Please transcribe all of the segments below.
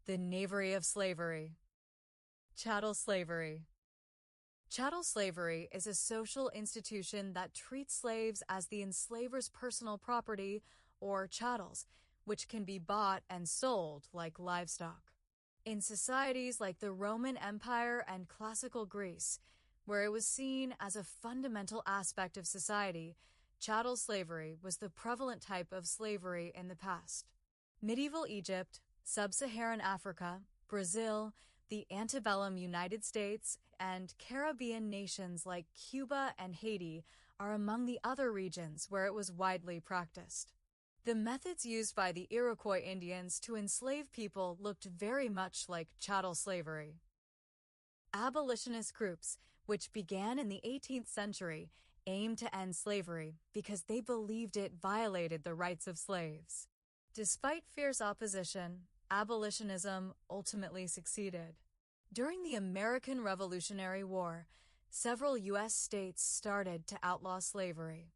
The knavery of slavery. Chattel slavery. Chattel slavery is a social institution that treats slaves as the enslaver's personal property, or chattels, which can be bought and sold like livestock. In societies like the Roman Empire and classical Greece, where it was seen as a fundamental aspect of society, chattel slavery was the prevalent type of slavery in the past. Medieval Egypt, Sub-Saharan Africa, Brazil, the antebellum United States, and Caribbean nations like Cuba and Haiti are among the other regions where it was widely practiced. The methods used by the Iroquois Indians to enslave people looked very much like chattel slavery. Abolitionist groups, which began in the 18th century, aimed to end slavery because they believed it violated the rights of slaves. Despite fierce opposition, abolitionism ultimately succeeded. During the American Revolutionary War, several U.S. states started to outlaw slavery.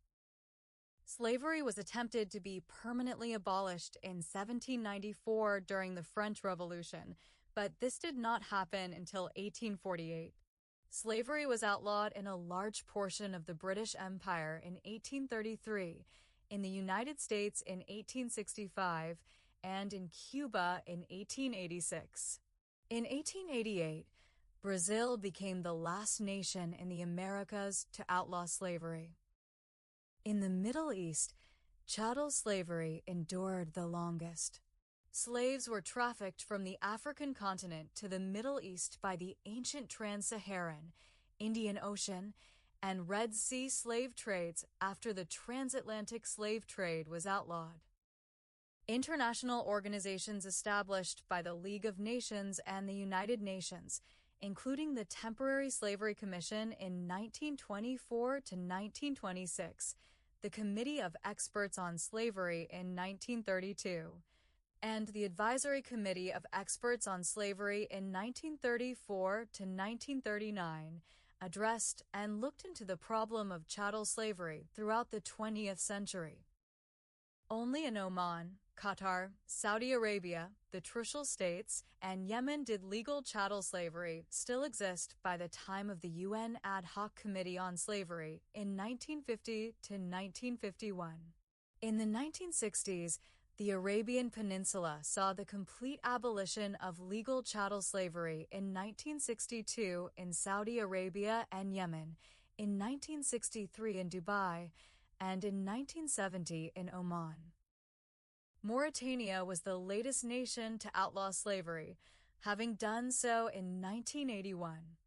Slavery was attempted to be permanently abolished in 1794 during the French Revolution, but this did not happen until 1848. Slavery was outlawed in a large portion of the British Empire in 1833, in the United States in 1865, and in Cuba in 1886. In 1888, Brazil became the last nation in the Americas to outlaw slavery. In the Middle East, chattel slavery endured the longest. Slaves were trafficked from the African continent to the Middle East by the ancient Trans-Saharan, Indian Ocean, and Red Sea slave trades after the transatlantic slave trade was outlawed. International organizations established by the League of Nations and the United Nations, including the Temporary Slavery Commission in 1924 to 1926, the Committee of Experts on Slavery in 1932, and the Advisory Committee of Experts on Slavery in 1934 to 1939, addressed and looked into the problem of chattel slavery throughout the 20th century. Only in Oman, Qatar, Saudi Arabia, the Trucial States, and Yemen did legal chattel slavery still exist by the time of the UN Ad Hoc Committee on Slavery in 1950 to 1951. In the 1960s, the Arabian Peninsula saw the complete abolition of legal chattel slavery in 1962 in Saudi Arabia and Yemen, in 1963 in Dubai, and in 1970 in Oman. Mauritania was the latest nation to outlaw slavery, having done so in 1981.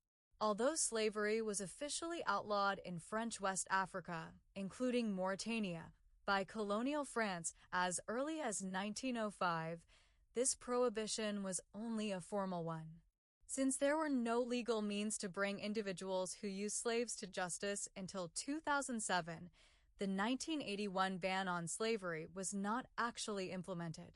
Although slavery was officially outlawed in French West Africa, including Mauritania, by colonial France as early as 1905, this prohibition was only a formal one. Since there were no legal means to bring individuals who used slaves to justice until 2007, the 1981 ban on slavery was not actually implemented.